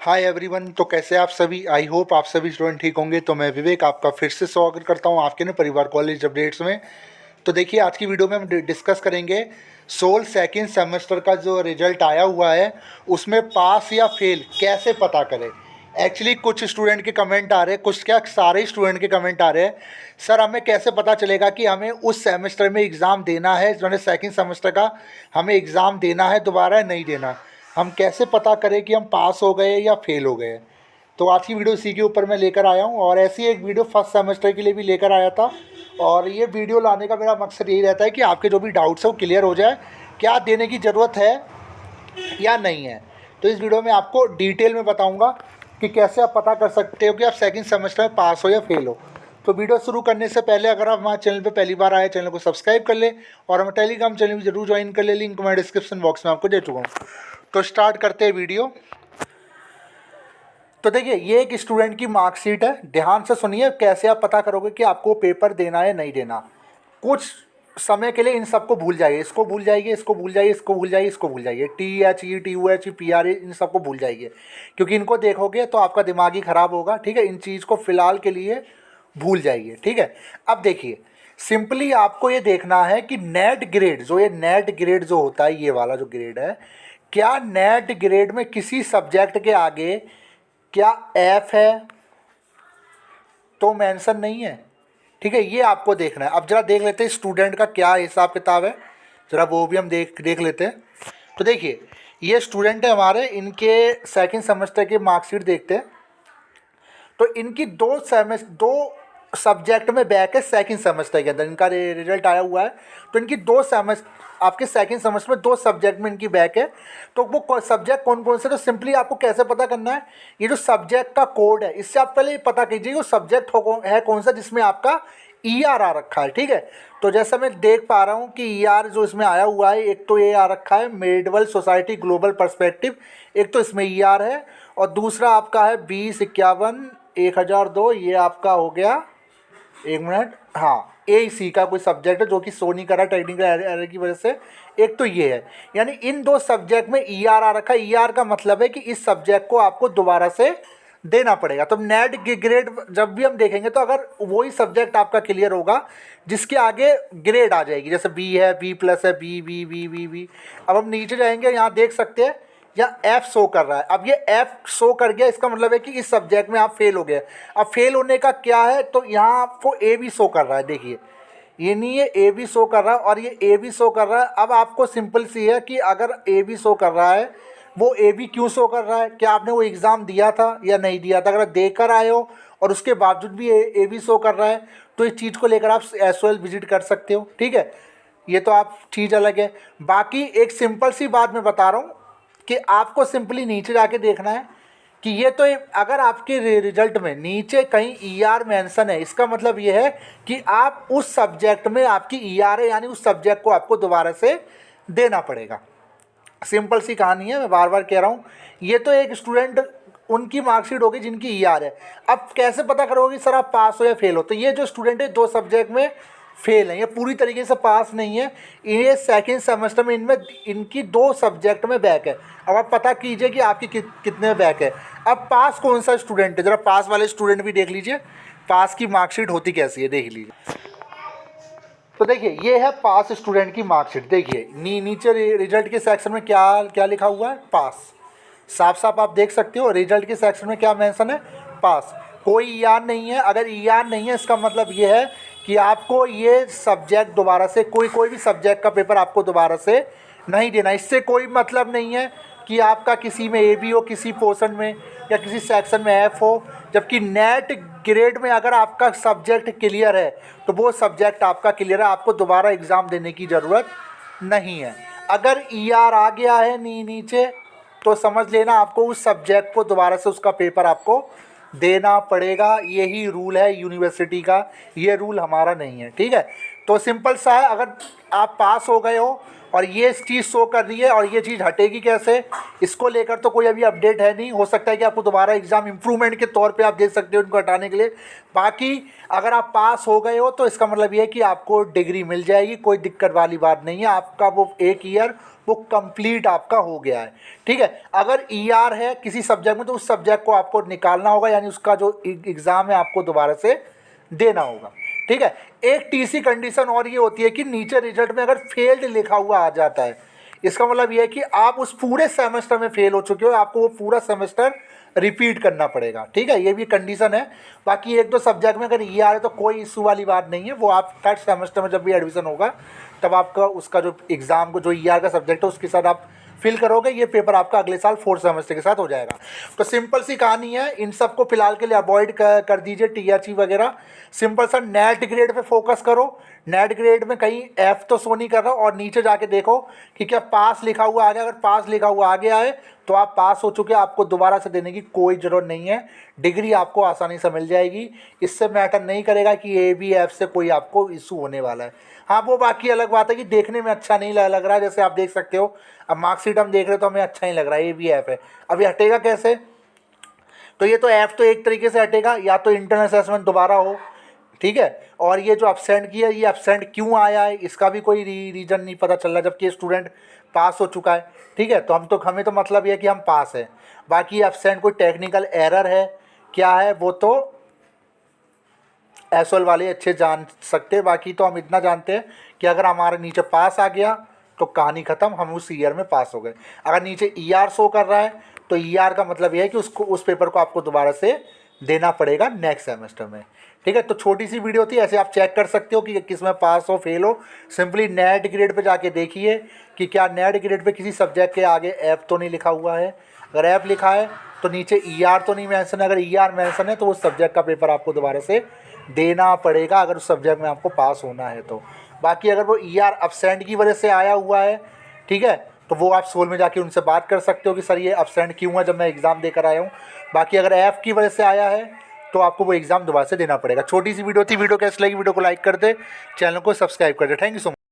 Hi everyone. तो कैसे आप सभी? आई होप आप सभी स्टूडेंट ठीक होंगे। तो मैं विवेक आपका फिर से स्वागत करता हूं आपके परिवार कॉलेज अपडेट्स में। तो देखिए, आज की वीडियो में हम डिस्कस करेंगे सोल सेकेंड सेमेस्टर का जो रिजल्ट आया हुआ है उसमें पास या फेल कैसे पता करें। एक्चुअली कुछ स्टूडेंट के कमेंट आ रहे हैं, कुछ क्या सारे स्टूडेंट के कमेंट आ रहे हैं, सर हमें कैसे पता चलेगा कि हमें उस सेमेस्टर में एग्ज़ाम देना है, जो सेकेंड सेमेस्टर का हमें एग्ज़ाम देना है, दोबारा नहीं देना। हम कैसे पता करें कि हम पास हो गए या फेल हो गए। तो आज की वीडियो इसी के ऊपर मैं लेकर आया हूँ, और ऐसी एक वीडियो फर्स्ट सेमेस्टर के लिए भी लेकर आया था। और ये वीडियो लाने का मेरा मकसद यही रहता है कि आपके जो भी डाउट्स है वो क्लियर हो जाए, क्या देने की ज़रूरत है या नहीं है। तो इस वीडियो में आपको डिटेल में बताऊँगा कि कैसे आप पता कर सकते हो कि आप सेकेंड सेमेस्टर में पास हो या फेल हो। तो वीडियो शुरू करने से पहले अगर आप हमारे चैनल पे पहली बार आए, चैनल को सब्सक्राइब कर ले और हमारे टेलीग्राम चैनल भी जरूर ज्वाइन कर ले, लिंक मैं डिस्क्रिप्शन बॉक्स में आपको दे चुका हूँ। तो स्टार्ट करते हैं वीडियो। तो देखिए, ये एक स्टूडेंट की मार्कशीट है, ध्यान से सुनिए कैसे आप पता करोगे कि आपको पेपर देना है नहीं देना। कुछ समय के लिए इन सबको भूल जाइए, इसको भूल जाइए, इसको भूल जाइए, इसको भूल जाइए, इसको भूल जाइए, THE TUH PRE इन सबको भूल जाइए, क्योंकि इनको देखोगे तो आपका दिमाग ही ख़राब होगा। ठीक है, इन चीज़ को फ़िलहाल के लिए भूल जाइए। ठीक है, अब देखिए, सिंपली आपको ये देखना है कि नेट ग्रेड जो होता है, ये वाला जो ग्रेड है, क्या नेट ग्रेड में किसी सब्जेक्ट के आगे क्या F है तो मेंशन नहीं है। ठीक है, ये आपको देखना है। अब जरा देख लेते हैं स्टूडेंट का क्या हिसाब किताब है, जरा वो भी हम देख लेते हैं। तो देखिए, ये स्टूडेंट है हमारे, इनके सेकंड सेमेस्टर की मार्कशीट देखते हैं। तो इनकी दो सब्जेक्ट में बैक है सेकंड सेमेस्टर के अंदर, इनका रिजल्ट आया हुआ है। तो इनकी आपके सेकंड सेमेस्टर में दो सब्जेक्ट में इनकी बैक है। तो वो सब्जेक्ट कौन कौन से, तो सिंपली आपको कैसे पता करना है, ये जो सब्जेक्ट का कोड है इससे आप पहले पता कीजिए वो सब्जेक्ट है कौन सा जिसमें आपका ER आ रखा है। ठीक है, तो जैसा मैं देख पा रहा हूँ कि ER जो इसमें आया हुआ है, एक तो ये आ रखा है मेडवल सोसाइटी ग्लोबल पर्सपेक्टिव, एक तो इसमें ER है, और दूसरा आपका है 2051-1002, ये आपका हो गया, एक मिनट, हाँ, AEC का कोई सब्जेक्ट है जो कि शो नहीं कर रहा टेक्निकल एरर की वजह से। एक तो ये है, यानी इन दो सब्जेक्ट में ER आ रखा है। ER का मतलब है कि इस सब्जेक्ट को आपको दोबारा से देना पड़ेगा। तो नेट ग्रेड जब भी हम देखेंगे तो अगर वही सब्जेक्ट आपका क्लियर होगा जिसके आगे ग्रेड आ जाएगी, जैसे B है, B+ है, B। अब हम नीचे जाएंगे, यहाँ देख सकते हैं या F शो कर रहा है। अब ये F शो कर गया, इसका मतलब है कि इस सब्जेक्ट में आप फेल हो गए। अब फेल होने का क्या है, तो यहाँ आपको A भी शो कर रहा है। देखिए, ये नहीं है, A भी शो कर रहा है और ये A भी शो कर रहा है। अब आपको सिंपल सी है कि अगर A भी शो कर रहा है, वो A भी क्यों शो कर रहा है, क्या आपने वो एग्ज़ाम दिया था या नहीं दिया था। अगर देकर आए हो और उसके बावजूद भी A भी शो कर रहा है, तो इस चीज़ को लेकर आप SOL विजिट कर सकते हो। ठीक है, ये तो आप चीज़ अलग है। बाकी एक सिंपल सी बात मैं बता रहा हूँ कि आपको सिंपली नीचे जाके देखना है कि ये तो अगर आपके रिजल्ट में नीचे कहीं ER मेंशन है, इसका मतलब ये है कि आप उस सब्जेक्ट में आपकी ER है, यानी उस सब्जेक्ट को आपको दोबारा से देना पड़ेगा। सिंपल सी कहानी है, मैं बार बार कह रहा हूँ। ये तो एक स्टूडेंट, उनकी मार्कशीट होगी जिनकी ER है। अब कैसे पता करोगे सर आप पास हो या फेल हो, तो ये जो स्टूडेंट है दो सब्जेक्ट में फेल है, ये पूरी तरीके से पास नहीं है। ये सेकेंड सेमेस्टर में इनमें इनकी दो सब्जेक्ट में बैक है। अब आप पता कीजिए कि आपकी कितने बैक है। अब पास कौन सा स्टूडेंट है, जरा पास वाले स्टूडेंट भी देख लीजिए, पास की मार्कशीट होती कैसी है देख लीजिए। तो देखिए, ये है पास स्टूडेंट की मार्कशीट। देखिए नीचे रिजल्ट के सेक्शन में क्या क्या लिखा हुआ है, पास। साफ साफ आप देख सकते हो रिजल्ट के सेक्शन में क्या मेंशन है, पास। कोई ER नहीं है। अगर ER नहीं है, इसका मतलब ये है कि आपको ये सब्जेक्ट दोबारा से कोई भी सब्जेक्ट का पेपर आपको दोबारा से नहीं देना। इससे कोई मतलब नहीं है कि आपका किसी में A भी हो, किसी पोर्शन में या किसी सेक्शन में F हो। जबकि नेट ग्रेड में अगर आपका सब्जेक्ट क्लियर है तो वो सब्जेक्ट आपका क्लियर है, आपको दोबारा एग्ज़ाम देने की ज़रूरत नहीं है। अगर ER आ गया है नीचे, तो समझ लेना आपको उस सब्जेक्ट को दोबारा से उसका पेपर आपको देना पड़ेगा। यही रूल है यूनिवर्सिटी का, ये रूल हमारा नहीं है। ठीक है, तो सिंपल सा है। अगर आप पास हो गए हो और ये चीज़ शो कर रही है और ये चीज़ हटेगी कैसे, इसको लेकर तो कोई अभी अपडेट है नहीं। हो सकता है कि आपको दोबारा एग्ज़ाम इम्प्रूवमेंट के तौर पे आप दे सकते हो इनको हटाने के लिए। बाकी अगर आप पास हो गए हो तो इसका मतलब ये है कि आपको डिग्री मिल जाएगी, कोई दिक्कत वाली बात नहीं है। आपका वो 1 ईयर वो कंप्लीट आपका हो गया है। ठीक है, अगर ER है किसी सब्जेक्ट में तो उस सब्जेक्ट को आपको निकालना होगा, यानी उसका जो एग्ज़ाम है आपको दोबारा से देना होगा। ठीक है, एक TC कंडीशन और ये होती है कि नीचे रिजल्ट में अगर फेल्ड लिखा हुआ आ जाता है, इसका मतलब ये है कि आप उस पूरे सेमेस्टर में फेल हो चुके हो, आपको वो पूरा सेमेस्टर रिपीट करना पड़ेगा। ठीक है, ये भी कंडीशन है। बाकी एक दो सब्जेक्ट में अगर ER है तो कोई इशू वाली बात नहीं है, वो आप थर्ड सेमेस्टर में जब भी एडमिशन होगा तब आपका उसका जो एग्ज़ाम को जो ER का सब्जेक्ट है उसके साथ आप फिल करोगे, ये पेपर आपका अगले साल फोर्थ सेमेस्टर के साथ हो जाएगा। तो सिंपल सी कहानी है, इन सब को फिलहाल के लिए अवॉइड कर दीजिए, TRG वगैरह। सिंपल सा नेट ग्रेड पे फोकस करो। नेट ग्रेड में कहीं F तो शो नहीं कर रहा, और नीचे जाके देखो कि क्या पास लिखा हुआ आ गया। अगर पास लिखा हुआ आ गया है तो आप पास हो चुके हैं, आपको दोबारा से देने की कोई ज़रूरत नहीं है, डिग्री आपको आसानी से मिल जाएगी। इससे मैटर नहीं करेगा कि ABF से कोई आपको इशू होने वाला है। हाँ, वो बाकी अलग बात है कि देखने में अच्छा नहीं लग रहा है, जैसे आप देख सकते हो अब मार्कशीट हम देख रहे हो तो हमें अच्छा नहीं लग रहा है, ABF है। अब ये हटेगा कैसे? तो ये तो F तो एक तरीके से हटेगा, या तो इंटरनल असेसमेंट दोबारा हो। ठीक है, और ये जो एब्सेंट किया, ये एब्सेंट क्यों आया है इसका भी कोई रीज़न नहीं पता चल रहा, जबकि स्टूडेंट पास हो चुका है। ठीक है, तो हमें तो मतलब ये है कि हम पास हैं। बाकी एब्सेंट कोई टेक्निकल एरर है क्या है वो तो SOL वाले अच्छे जान सकते हैं। बाकी तो हम इतना जानते हैं कि अगर हमारे नीचे पास आ गया तो कहानी ख़त्म, हम उस ईयर में पास हो गए। अगर नीचे ER शो कर रहा है तो ER का मतलब ये है कि उस पेपर को आपको दोबारा से देना पड़ेगा नेक्स्ट सेमेस्टर में। ठीक है, तो छोटी सी वीडियो थी, ऐसे आप चेक कर सकते हो कि किस में पास हो फेल हो। सिंपली नेट ग्रेड पे जाके देखिए कि क्या नेट ग्रेड पे किसी सब्जेक्ट के आगे F तो नहीं लिखा हुआ है। अगर F लिखा है तो नीचे ER तो नहीं मेंशन है। अगर ER मेंशन है तो उस सब्जेक्ट का पेपर आपको दोबारा से देना पड़ेगा, अगर उस सब्जेक्ट में आपको पास होना है तो। बाकी अगर वो ER अब्सेंट की वजह से आया हुआ है, ठीक है, तो वो आप SOL में जाके उनसे बात कर सकते हो कि सर ये अब्सेंट क्यों है जब मैं एग्ज़ाम देकर आया हूँ। बाकी अगर F की वजह से आया है तो आपको वो एग्ज़ाम दोबारा से देना पड़ेगा। छोटी सी वीडियो थी, वीडियो कैसी लगी वीडियो को लाइक कर दे, चैनल को सब्सक्राइब कर दे। Thank you so much.